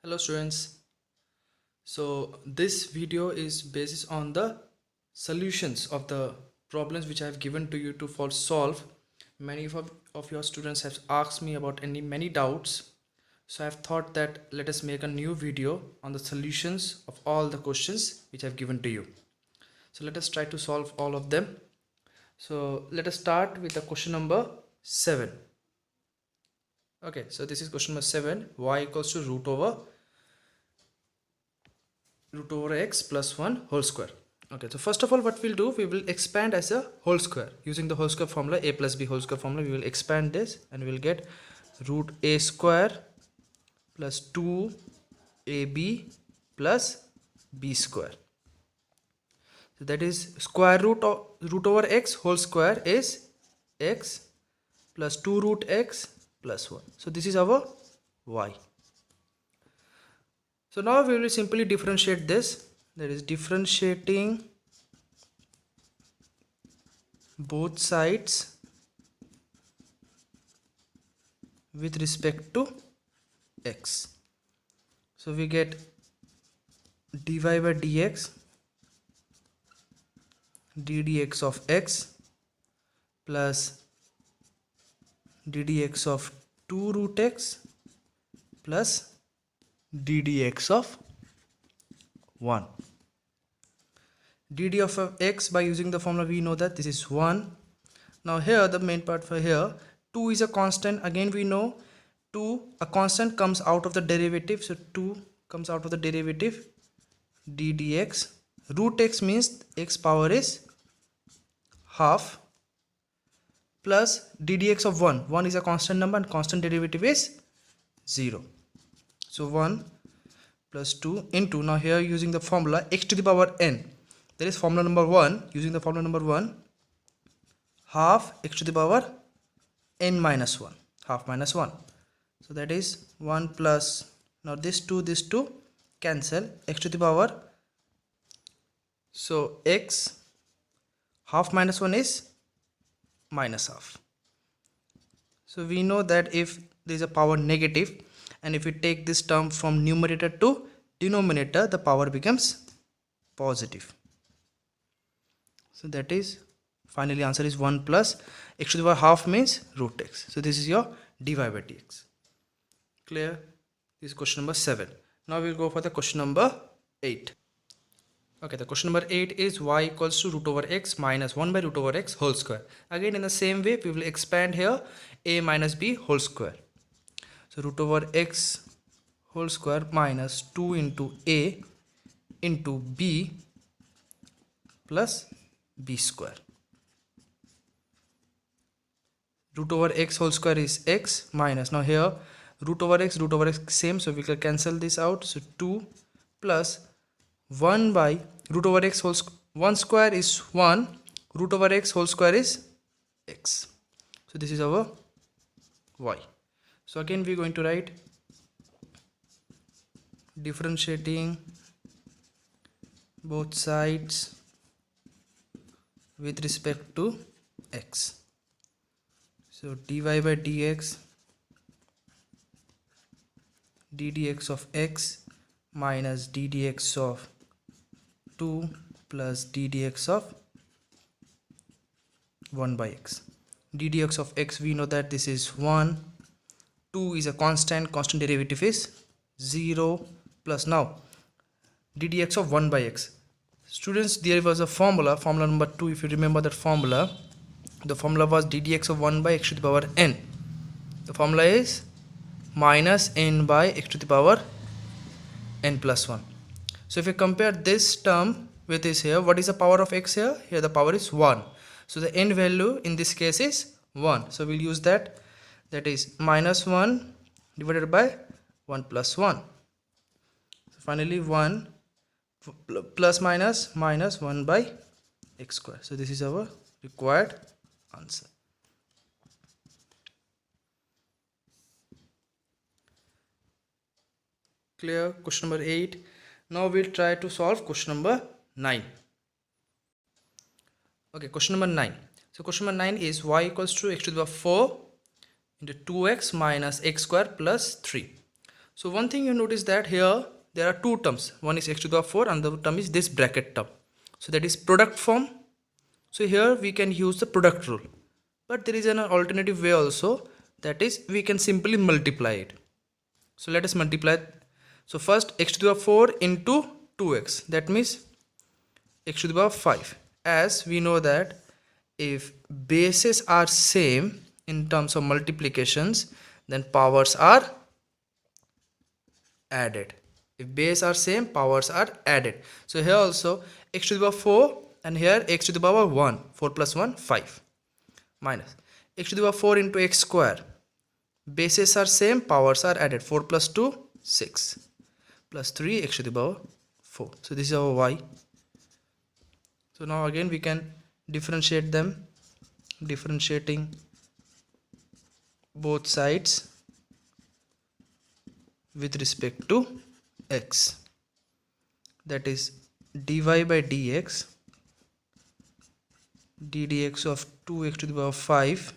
Hello students. So this video is based on the solutions of the problems which I have given to you to solve. Many of your students have asked me about many doubts. So I have thought that let us make a new video on the solutions of all the questions which I have given to you. So let us try to solve all of them. So let us start with the question number 7. Okay, so this is question number 7. Y equals to root over x plus 1 whole square. Okay, so first of all what we'll do, we will expand as a whole square using the whole square formula, a plus b whole square formula. We will expand this and we'll get root a square plus 2ab plus b square. So that is square root of root over x whole square is x plus 2 root x plus 1. So this is our y. So now we will simply differentiate this. That is differentiating both sides with respect to x. So we get dy by dx ddx of x plus ddx of 2 root x plus ddx of 1. dd of x, by using the formula we know that this is 1. Now here the main part for here, 2 is a constant. Again we know 2, a constant comes out of the derivative, so 2 comes out of the derivative ddx. Root x means x power is half plus ddx of 1. 1 is a constant number and constant derivative is 0. So 1 plus 2 into, now here using the formula x to the power n, there is formula number 1. Using the formula number 1, half x to the power n minus 1, half minus 1. So that is 1 plus, now this 2 cancel, x to the power, so x half minus 1 is minus half. So we know that if there is a power negative and if we take this term from numerator to denominator, the power becomes positive. So that is, finally answer is 1 plus x to the power half means root x. So this is your dy by dx. Clear? This is question number 7. Now we'll go for the question number 8. Okay, the question number 8 is y equals to root over x minus 1 by root over x whole square. Again in the same way we will expand here a minus b whole square. So root over x whole square minus 2 into a into b plus b square. Root over x whole square is x minus, now here root over x same, so we can cancel this out. So 2 plus 1 by root over x whole square, 1 square is 1, root over x whole square is x. So this is our y. So again we are going to write differentiating both sides with respect to x. So dy by dx ddx of x minus ddx of 2 plus ddx of 1 by x. ddx of x, we know that this is 1, 2 is a constant derivative is 0, plus now ddx of 1 by x. Students, there was a formula number 2, if you remember that formula, the formula was ddx of 1 by x to the power n. The formula is minus n by x to the power n plus 1. So if you compare this term with this here, what is the power of x here? Here the power is 1. So the n value in this case is 1. So we'll use that. That is minus 1 divided by 1 plus 1. So finally 1 plus minus 1 by x square. So this is our required answer. Clear? Question number 8. Now we'll try to solve question number 9. Okay, question number 9. So question number 9 is y equals to x to the power 4 into 2x minus x square plus 3. So one thing you notice that here there are two terms. One is x to the power 4 and the term is this bracket term. So that is product form. So here we can use the product rule. But there is an alternative way also, that is we can simply multiply it. So let us multiply. So first x to the power 4 into 2x, that means x to the power 5. As we know that if bases are same in terms of multiplications, then powers are added. If base are same, powers are added. So here also x to the power 4 and here x to the power 1, 4 plus 1, 5, minus x to the power 4 into x square. Bases are same, powers are added. 4 plus 2, 6, plus 3 x to the power 4. So this is our y. So now again we can differentiate them, differentiating both sides with respect to x, that is dy by dx, ddx of 2x to the power 5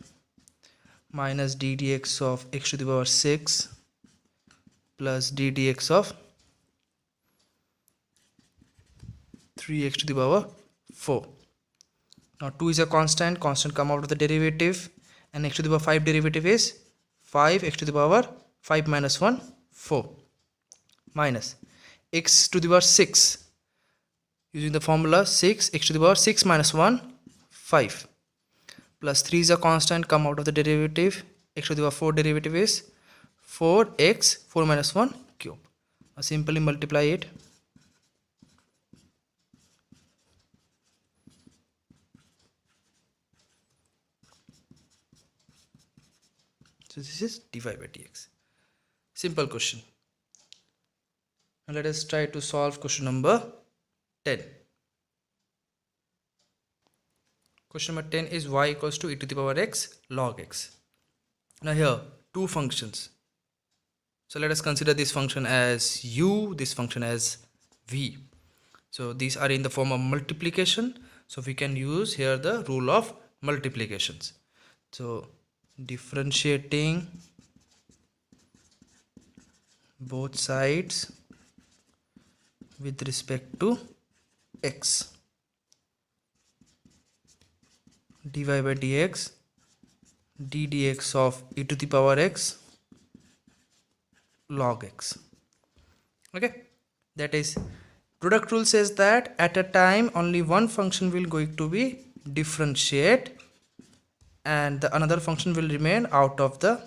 minus ddx of x to the power 6 plus ddx of 3x to the power 4. Now 2 is a constant come out of the derivative, and x to the power 5 derivative is 5x to the power 5 minus 1, 4, minus x to the power 6, using the formula 6, x to the power 6 minus 1, 5, plus 3 is a constant, come out of the derivative, x to the power 4 derivative is 4x, 4 minus 1 cube. Now simply multiply it. So this is dy by dx. Simple question. Now let us try to solve question number 10. Question number 10 is y equals to e to the power x log x. Now here two functions. So let us consider this function as u, this function as v. So these are in the form of multiplication. So we can use here the rule of multiplications. So differentiating both sides with respect to x, dy by dx, ddx of e to the power x log x. Okay, that is, product rule says that at a time only one function will going to be differentiate and the another function will remain out of the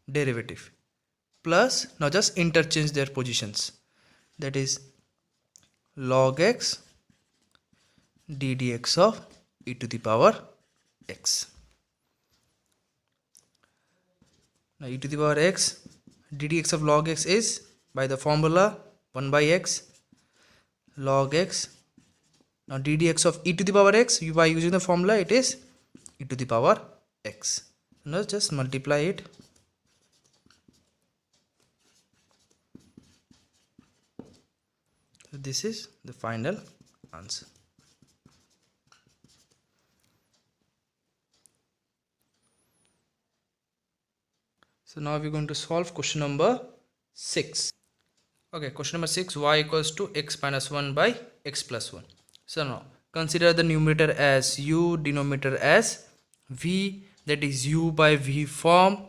derivative. Plus now just interchange their positions, that is log x ddx of e to the power x. Now e to the power x ddx of log x is by the formula 1 by x log x. Now ddx of e to the power x, by using the formula it is e to the power x. Now just multiply it. So this is the final answer. So now we're going to solve question number 6. Okay, question number 6, y equals to x minus 1 by x plus 1. So now consider the numerator as u, denominator as v, that is u by v form,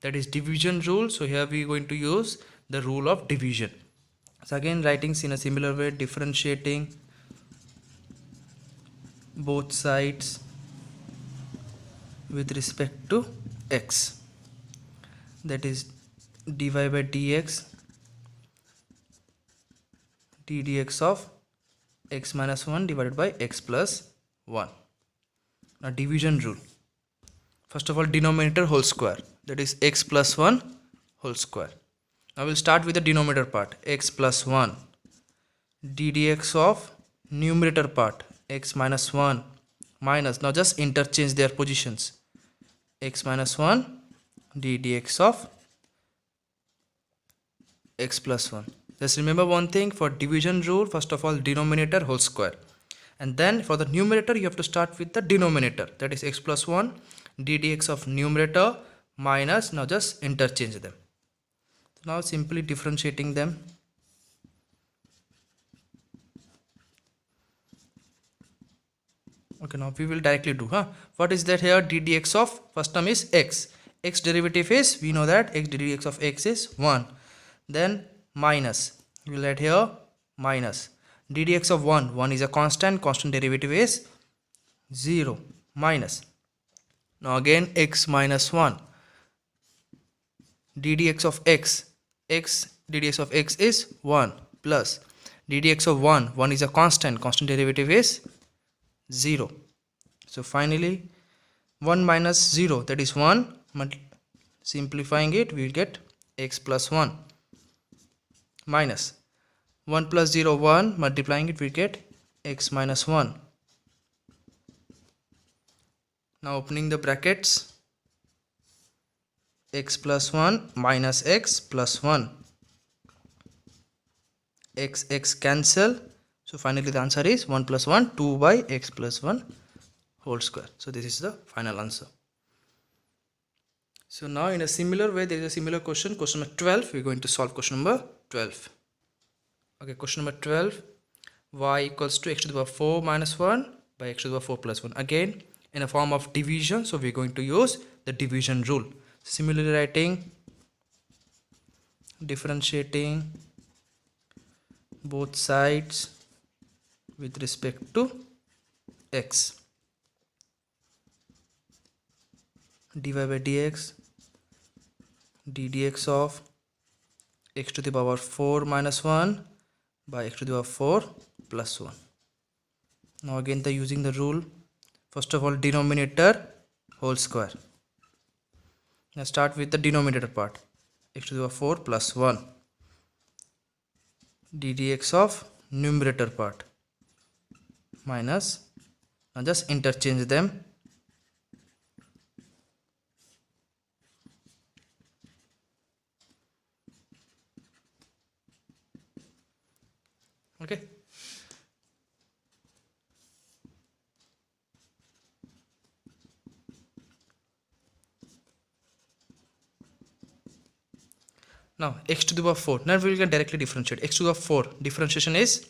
that is division rule. So here we are going to use the rule of division. So again writing in a similar way, differentiating both sides with respect to x, that is dy by dx, ddx of x minus 1 divided by x plus 1. Now division rule. First of all, denominator whole square, that is x plus 1 whole square. Now we'll start with the denominator part, x plus 1, ddx of numerator part, x minus 1, minus, now just interchange their positions, x minus 1 ddx of x plus 1. Just remember one thing, for division rule, first of all denominator whole square, and then for the numerator you have to start with the denominator, that is x plus 1 ddx of numerator minus, now just interchange them. Now simply differentiating them. Okay, now we will directly do, what is that here? D dx of first term is x. X derivative is, we know that x dx of x is 1. Then minus, we will add here minus. D dx of 1 is a constant derivative is 0, minus. Now again x minus 1. D dx of x d dx of x is 1 plus d dx of 1 is a constant derivative is 0. So finally 1 minus 0, that is 1, simplifying it we will get x plus 1 minus 1 plus 0 1, multiplying it we get x minus 1. Now opening the brackets, x plus 1 minus x plus 1, x cancel. So finally the answer is 1 plus 1, 2 by x plus 1 whole square. So this is the final answer. So now in a similar way, there is a similar question, question number 12. We are going to solve question number 12. Okay, question number 12, y equals to x to the power 4 minus 1 by x to the power 4 plus 1. Again in a form of division, so we are going to use the division rule. Similarly writing, differentiating both sides with respect to x. dy by dx, d dx of x to the power 4 minus 1 by x to the power 4 plus 1. Now again using the rule, first of all denominator whole square. Now start with the denominator part, x to the power 4 plus 1, d dx of numerator part minus, now just interchange them. Okay, now x to the power 4, now we can directly differentiate. X to the power 4 differentiation is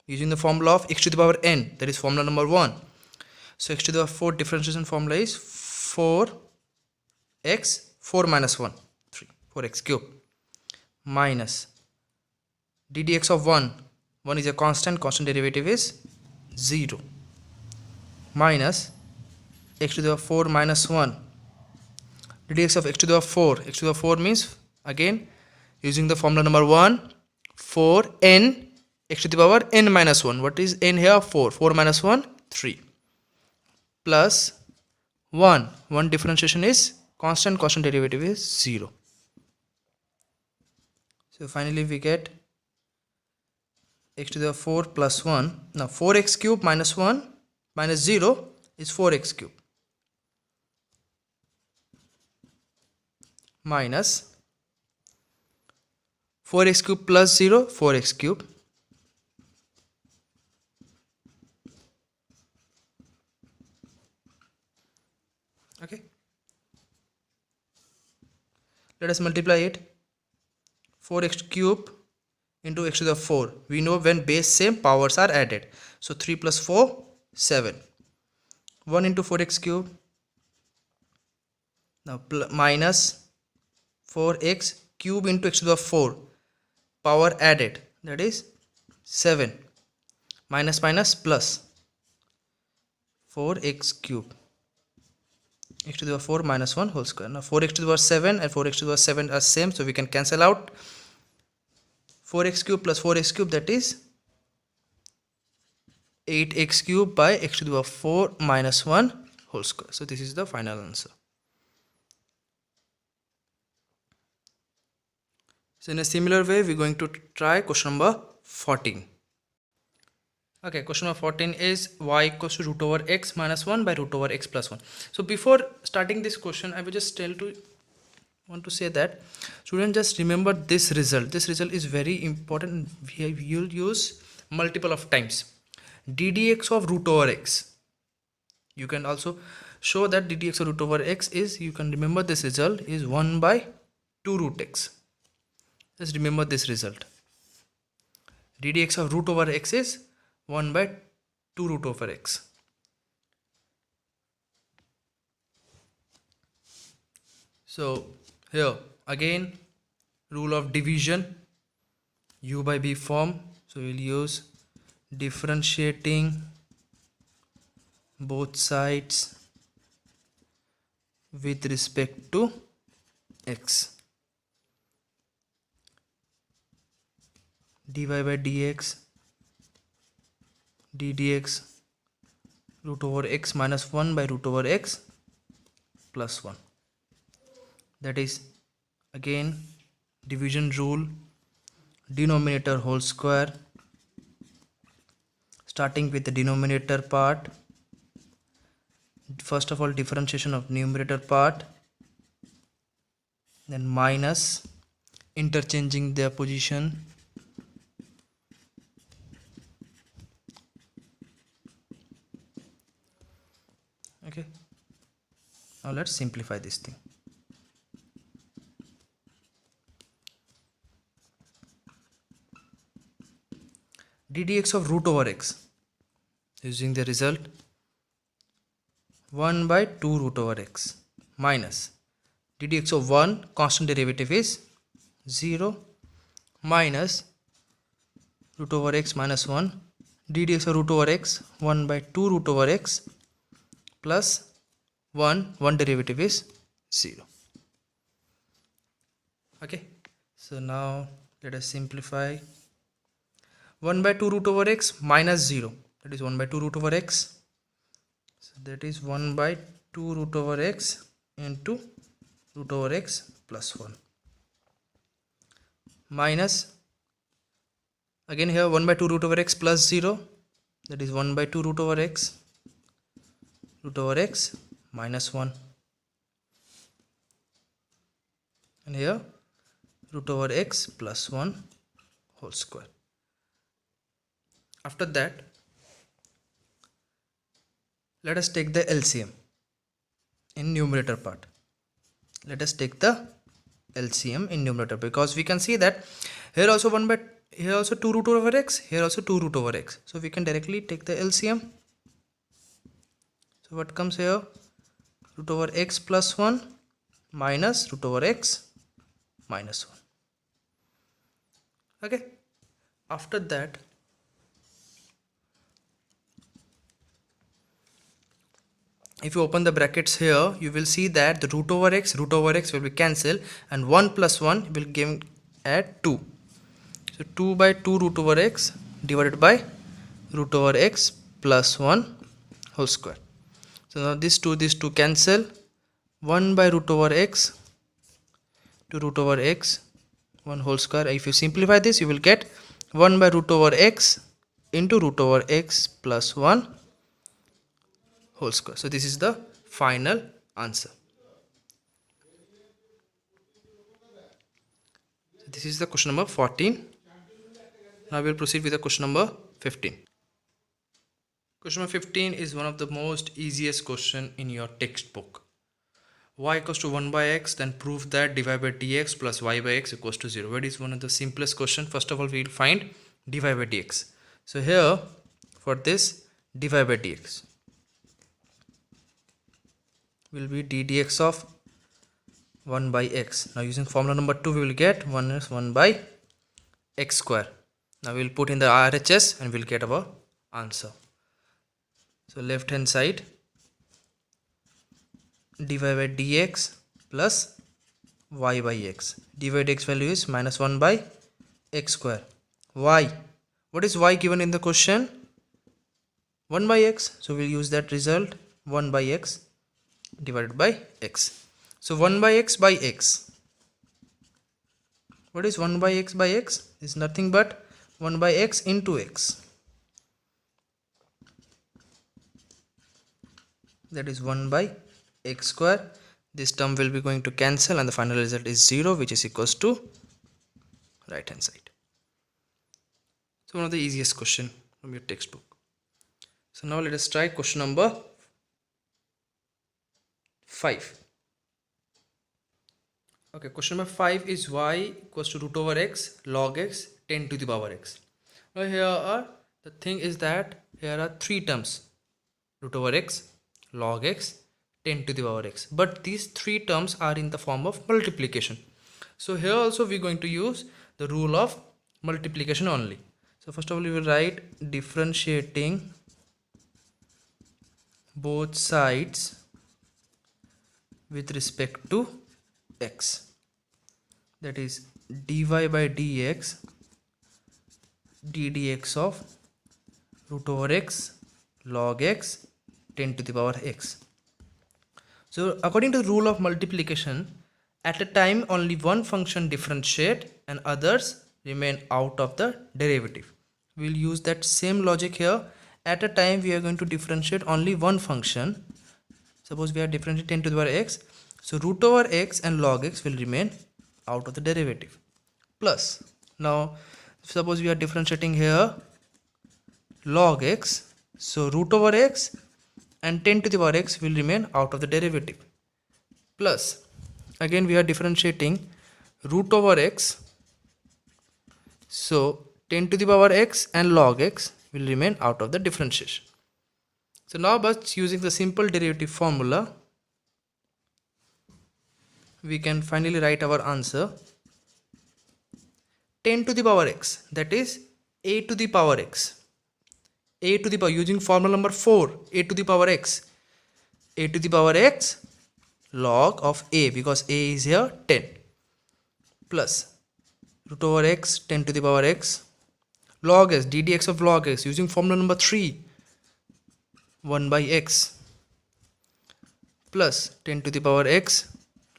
using the formula of x to the power n, that is formula number 1. So x to the power 4 differentiation formula is 4x 4 minus 1 3, 4x cube minus d dx of 1 is a constant derivative is 0 minus x to the power 4 minus 1, d dx of x to the power 4 means again using the formula number 1, 4n x to the power n minus 1. What is n here? 4 minus 1 3 plus 1 differentiation is constant derivative is 0. So finally we get x to the power 4 plus 1. Now 4x cube minus 1 minus 0 is 4x cube minus 4x cube plus 0, 4x cube okay. Let us multiply it, 4x cube into x to the 4. We know when base same, powers are added. So 3 plus 4 7, 1 into 4x cube, now minus 4x cube into x to the 4, power added, that is 7, minus minus plus 4x cube x to the power 4 minus 1 whole square. Now 4x to the power 7 and 4x to the power 7 are same, so we can cancel out 4x cube plus 4x cube, that is 8x cube by x to the power 4 minus 1 whole square. So this is the final answer. So in a similar way we are going to try question number 14. Okay, question number 14 is y equals to root over x minus 1 by root over x plus 1. So before starting this question, I will just want to say that students just remember this result. This result is very important. We will use multiple of times. D dx of root over x. You can also show that d dx of root over x is, you can remember this result is 1 by 2 root x. Just remember this result. ddx of root over x is 1 by 2 root over x. So here again rule of division, u by b form. So we'll use differentiating both sides with respect to x. dy by dx ddx root over x minus 1 by root over x plus 1. That is again division rule, denominator whole square. Starting with the denominator part, first of all differentiation of numerator part, then minus, interchanging their position, okay. Now let's simplify this thing. ddx of root over x, using the result 1 by 2 root over x minus ddx of 1, constant derivative is 0, minus root over x minus 1, ddx of root over x 1 by 2 root over x plus 1 derivative is 0. Okay, so now let us simplify. 1 by 2 root over x minus 0, that is 1 by 2 root over x. So that is 1 by 2 root over x into root over x plus 1 minus, again here 1 by 2 root over x plus 0, that is 1 by 2 root over x minus 1, and here root over x plus 1 whole square. After that, let us take the LCM in numerator part. Let us take the LCM in numerator, because we can see that here also 1 by, here also 2 root over x, here also 2 root over x. So we can directly take the LCM. So what comes here? Root over x plus 1 minus root over x minus 1. Okay. After that, if you open the brackets here, you will see that the root over x will be cancelled, and 1 plus 1 will give at 2. So 2 by 2 root over x divided by root over x plus 1 whole square. So now these two cancel. 1 by root over x to root over x 1 whole square. If you simplify this, you will get 1 by root over x into root over x plus 1 whole square. So this is the final answer. So this is the question number 14. Now we will proceed with the question number 15. Question number 15 is one of the most easiest question in your textbook. Y equals to 1 by x, then prove that dy by dx plus y by x equals to 0. It is one of the simplest question. First of all, we will find dy by dx. So here for this, dy by dx will be ddx of 1 by x. Now using formula number 2, we will get 1 is 1 by x square. Now we will put in the RHS and we will get our answer. So left hand side, dy by dx plus y by x. dy by dx value is minus 1 by x square. Y, what is y given in the question? 1 by x. So we will use that result, 1 by x divided by x. So 1 by x by x. What is 1 by x by x? Is nothing but 1 by x into x. That is 1 by x square. This term will be going to cancel, and the final result is 0, which is equals to right hand side. So one of the easiest question from your textbook. So now let us try question number 5. Okay, question number 5 is y equals to root over x log x 10 to the power x. Now here are the thing is that here are three terms, root over x, log x, 10 to the power x, but these three terms are in the form of multiplication. So here also we are going to use the rule of multiplication only. So first of all we will write differentiating both sides with respect to x, that is dy by dx ddx of root over x log x 10 to the power x. So according to the rule of multiplication, at a time only one function differentiate and others remain out of the derivative. We'll use that same logic here. At a time we are going to differentiate only one function. Suppose we are differentiating 10 to the power x, so root over x and log x will remain out of the derivative. Plus, now suppose we are differentiating here log x, so root over x and 10 to the power x will remain out of the derivative. Plus, again we are differentiating root over x, so 10 to the power x and log x will remain out of the differentiation. So now by using the simple derivative formula, we can finally write our answer. 10 to the power x, that is a to the power x, a to the power, using formula number 4, a to the power x, a to the power x log of a, because a is here 10, plus root over x 10 to the power x log s ddx of log x, using formula number 3, 1 by x, plus 10 to the power x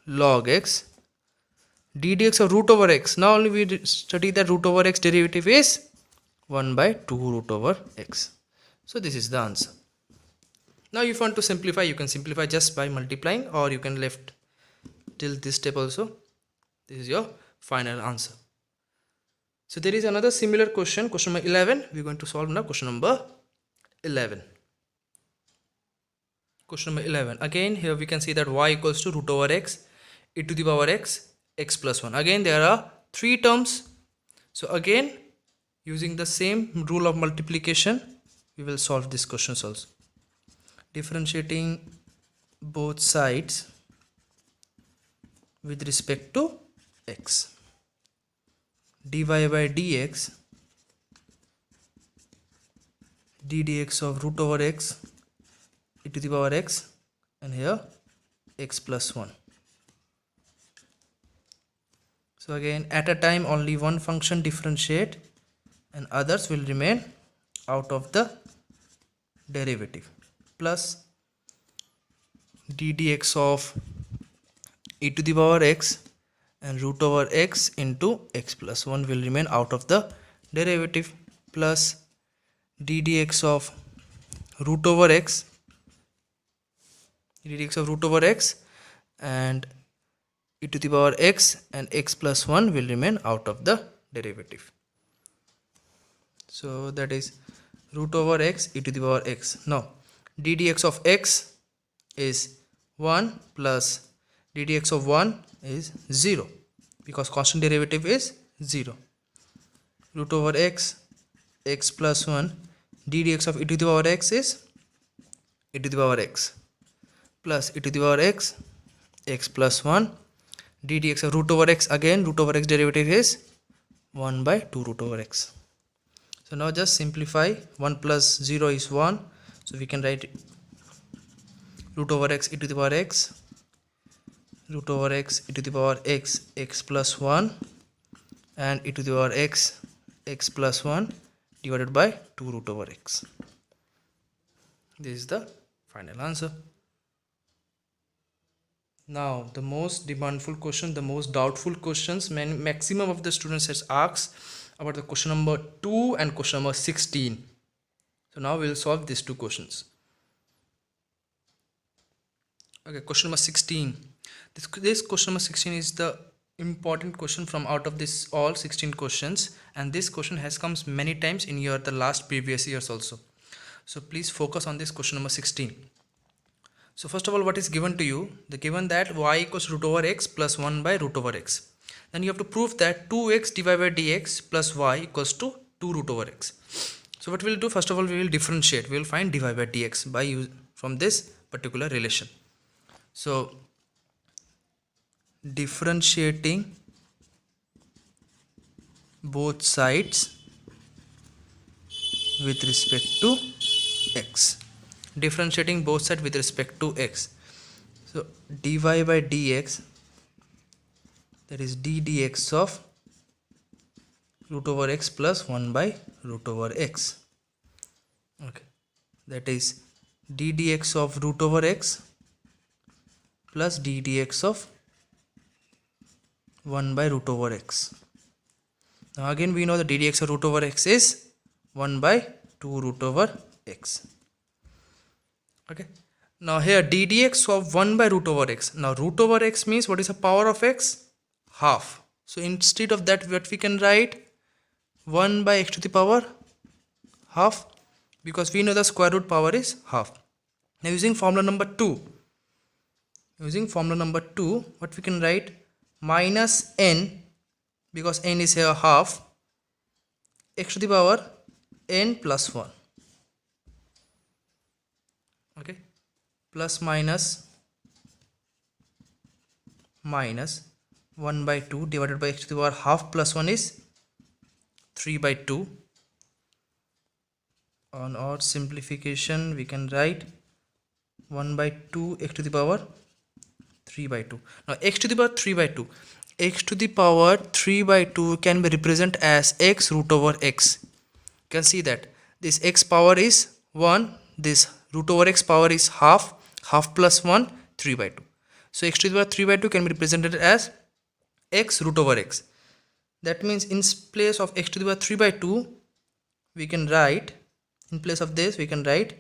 log x ddx of root over x. Now only we study that root over x derivative is 1 by 2 root over x. So this is the answer. Now if you want to simplify, you can simplify just by multiplying, or you can left till this step also. This is your final answer. So there is another similar question, question number 11. We are going to solve now question number 11. Question number 11. Again here we can see that y equals to root over x e to the power x x plus 1. Again there are three terms. So again using the same rule of multiplication, we will solve this question also. Differentiating both sides with respect to x, dy by dx ddx of root over x e to the power x, and here x plus 1. So again at a time only one function differentiate and others will remain out of the derivative, plus ddx of e to the power x and root over x into x plus 1 will remain out of the derivative, plus ddx of root over x and e to the power x and x plus 1 will remain out of the derivative. So that is root over x e to the power x. Now ddx of x is 1 plus ddx of 1 is 0, because constant derivative is 0. Root over x x plus 1 ddx of e to the power x is e to the power x plus e to the power x x plus 1 ddx of root over x, again root over x derivative is 1 by 2 root over x. So now just simplify, 1 plus 0 is 1, so we can write root over x e to the power x, root over x e to the power x x plus 1 and e to the power x x plus 1 divided by 2 root over x. This is the final answer. Now the most demandful question, the most doubtful questions, maximum of the students has asked about the question number 2 and question number 16. So now we will solve these two questions. Okay, question number 16. This question number 16 is the important question from out of this all 16 questions, and this question has come many times in the last previous years also. So please focus on this question number 16. So first of all, what is given to you? The given that y equals root over x plus 1 by root over x. Then you have to prove that 2x divided by dx plus y equals to 2 root over x. So what we will do, first of all, we will differentiate. We will find dy by dx by use from this particular relation. So differentiating both sides with respect to x. Differentiating both sides with respect to x. So dy by dx, that is d dx of root over x plus 1 by root over x. Okay, that is d dx of root over x plus d dx of 1 by root over x. Now again we know the d dx of root over x is 1 by 2 root over x. Okay, now here d dx of 1 by root over x. Now root over x means what is the power of x? Half. So instead of that, what we can write 1 by x to the power half, because we know the square root power is half. Now using formula number 2, what we can write? Minus n, because n is here half, x to the power n plus 1. Okay, plus minus 1 by 2 divided by x to the power half plus 1 is 3 by 2. On our simplification we can write 1 by 2 x to the power 3 by 2. Now x to the power 3 by 2. X to the power 3 by 2 can be represented as x root over x. You can see that this x power is 1, this root over x power is half plus 1, 3 by 2. So x to the power 3 by 2 can be represented as x root over x. That means in place of x to the power 3 by 2, we can write, in place of this we can write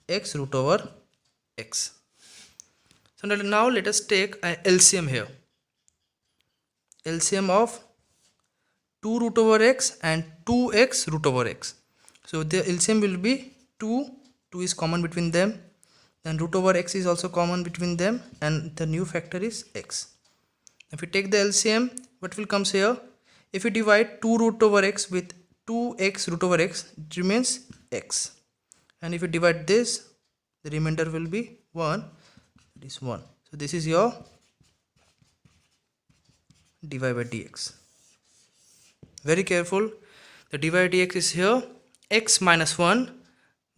x root over x. So now let us take an LCM here. LCM of 2 root over x and 2x root over x. So the LCM will be 2 is common between them, then root over x is also common between them, and the new factor is x. If we take the LCM, what will comes here? If we divide 2 root over x with 2x root over x, it remains x. And if you divide this, the remainder will be 1. It is 1. So this is your dy by dx. Very careful. The dy by dx is here x minus 1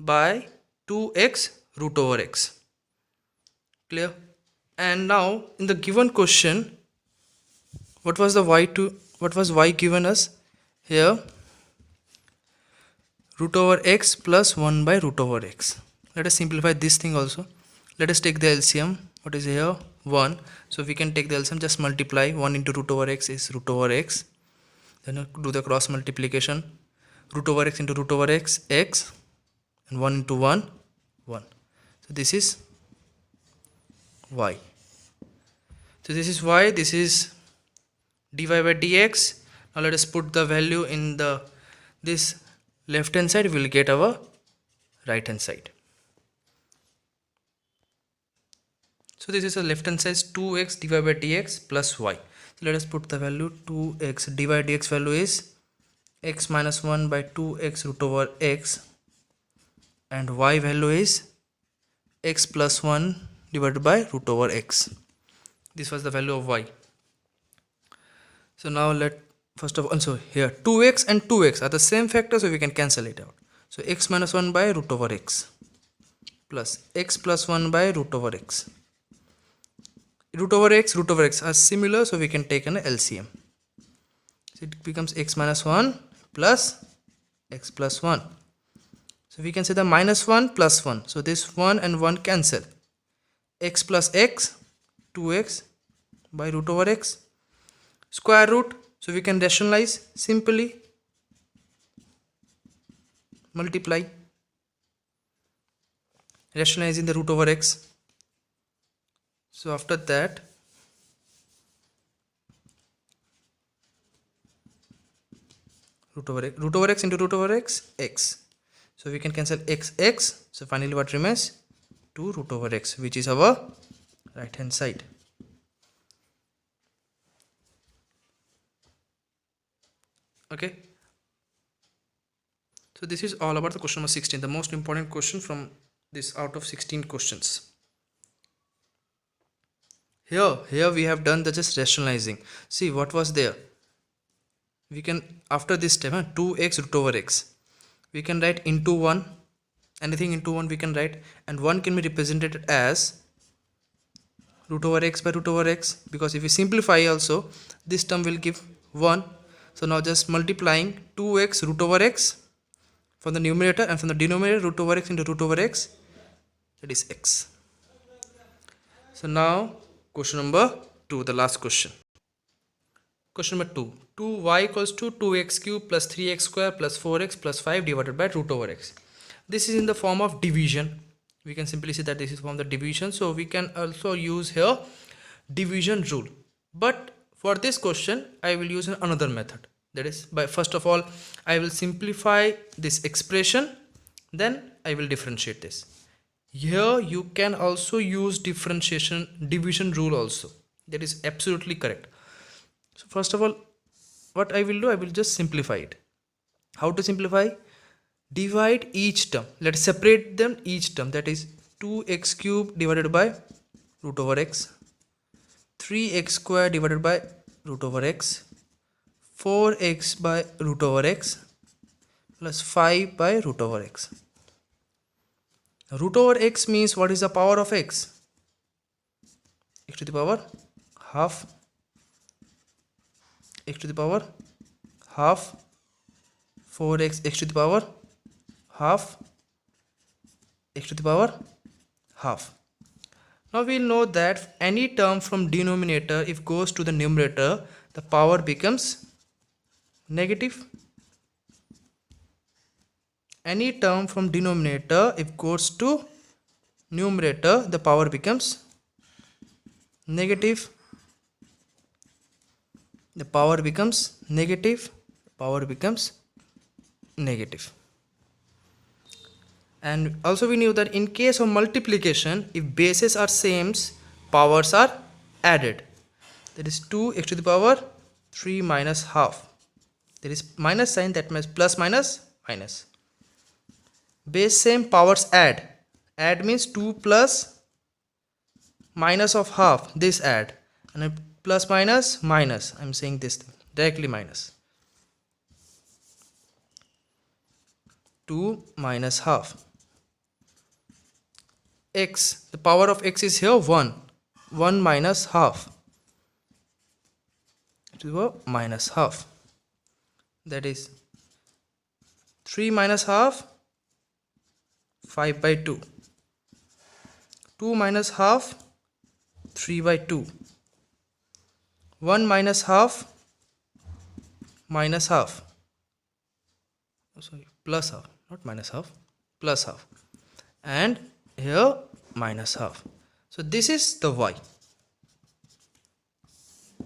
by 2x root over x. Clear? And now in the given question, what was y given us here? Root over x plus 1 by root over x. Let us simplify this thing also. Let us take the LCM. What is here? 1. So we can take the LCM, just multiply 1 into root over x is root over x. Then do the cross multiplication. Root over x into root over x, x, and 1 into 1, 1. So this is y. So this is y, this is dy by dx. Now let us put the value in this left hand side, we will get our right hand side. So this is a left hand side 2x divided by dx plus y. So let us put the value 2x dy by dx value is x minus 1 by 2x root over x, and y value is x plus 1 divided by root over x. This was the value of y. So now first of all, so here 2x and 2x are the same factor, so we can cancel it out. So x minus 1 by root over x plus x plus 1 by root over x. Root over x are similar, so we can take an LCM. So it becomes x minus 1 plus x plus 1. So we can say the minus 1 plus 1. So this 1 and 1 cancel. X plus x, 2x by root over x. Square root, so we can rationalize simply. Multiply. Rationalizing the root over x. So after that, root over x into root over x, x. So we can cancel x. So finally what remains? 2 root over x, which is our right hand side. Okay, so this is all about the question number 16, the most important question from this out of 16 questions. Here we have done the just rationalizing. See what was there. We can, after this step, 2x root over x, we can write into 1, anything into 1 we can write, and 1 can be represented as root over x by root over x, because if we simplify also, this term will give 1. So now just multiplying 2x root over x from the numerator, and from the denominator root over x into root over x, that is x. So now question number 2, the last question. Question number 2. 2y equals to 2x cube plus 3x square plus 4x plus 5 divided by root over x. This is in the form of division. We can simply say that this is from the division. So we can also use here division rule. But for this question, I will use another method. That is, by first of all, I will simplify this expression. Then I will differentiate this. Here you can also use division rule also. That is absolutely correct. So first of all, what I will do, I will just simplify it. How to simplify? Divide each term. Let's separate them each term. That is 2x cube divided by root over x, 3x square divided by root over x, 4x by root over x plus 5 by root over x. Root over x means what is the power of x? X to the power half, x to the power half, 4x x to the power half, x to the power half. Now we will know that any term from denominator, if goes to the numerator, the power becomes negative. Any term from denominator, if goes to numerator, the power becomes negative. The power becomes negative. Power becomes negative. And also we knew that in case of multiplication, if bases are same, powers are added. That is 2x to the power 3 minus half. There is minus sign, that means plus minus minus. Base same, powers add. Add means 2 plus minus of half, this add. And plus minus minus, I am saying this thing, directly minus. 2 minus half. X, the power of x is here 1. 1 minus half. It is minus half. That is 3 minus half, 5 by 2. 2 minus half, 3 by 2. 1 minus half, minus half. Oh, sorry, plus half, not minus half, plus half. And here minus half. So this is the y.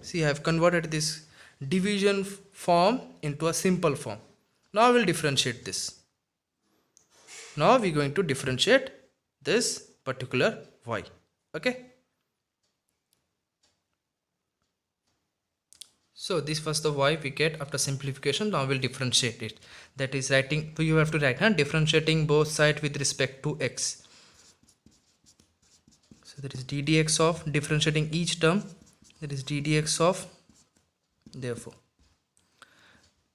See, I have converted this division form into a simple form. Now I will differentiate this. Now we are going to differentiate this particular y. Okay. So this was the y we get after simplification. Now we will differentiate it. That is writing, so you have to write differentiating both sides with respect to x. So that is d dx of differentiating each term. That is d dx of, therefore,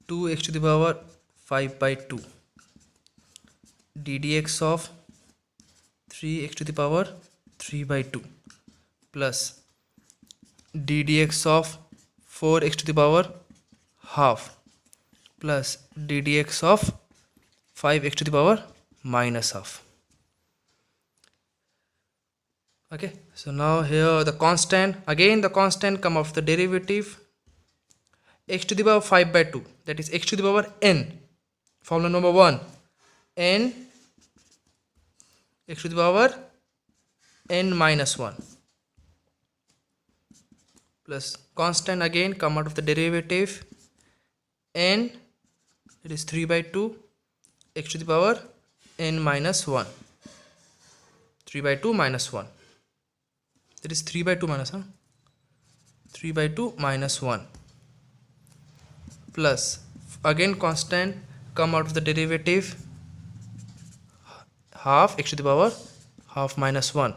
2x to the power 5 by 2. d dx of 3x to the power 3 by 2 plus d dx of 4x to the power half plus d dx of 5x to the power minus half. Okay, so now here the constant, again the constant come of the derivative, x to the power 5 by 2, that is x to the power n, formula number 1, n x to the power n minus 1 plus constant again come out of the derivative, n, it is 3 by 2, x to the power n minus 1, 3 by 2 minus 1. That is 3 by 2 minus 3 by 2 minus 1 plus, again constant, come out of the derivative, half x to the power half minus 1.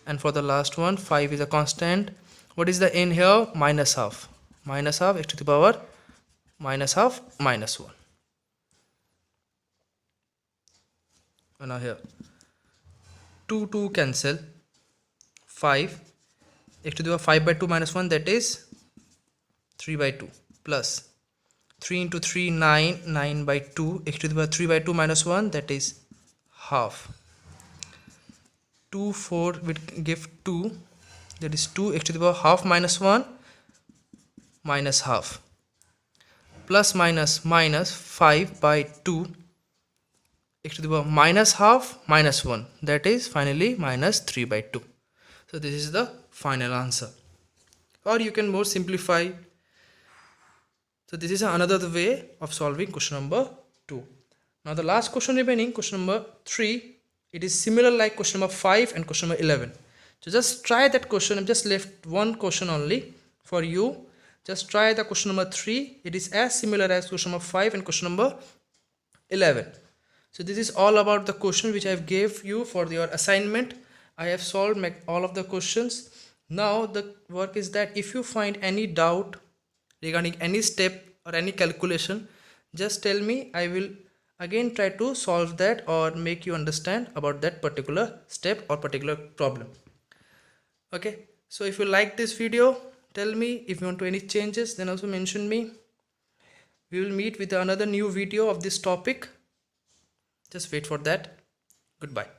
And for the last one, 5 is a constant. What is the n here? Minus half. Minus half x to the power minus half minus 1. And now here 2 cancel, 5 x to the power 5 by 2 minus 1, that is 3 by 2 plus 3 into 3 9, 9 by 2 x to the power 3 by 2 minus 1, that is half. 2 4 will give 2, that is 2 x to the power half minus 1 minus half, plus minus minus 5 by 2 x to the power minus half minus 1, that is finally minus 3 by 2. So this is the final answer. Or you can more simplify. So this is another way of solving question number 2. Now the last question remaining, question number 3, it is similar like question number 5 and question number 11. So just try that question. I've just left one question only for you. Just try the question number 3. It is as similar as question number 5 and question number 11. So this is all about the question which I have gave you for your assignment. I have solved all of the questions. Now the work is that if you find any doubt regarding any step or any calculation, just tell me. I will again try to solve that or make you understand about that particular step or particular problem. Okay, so if you like this video, tell me. If you want to any changes, then also mention me. We will meet with another new video of this topic. Just wait for that. Goodbye.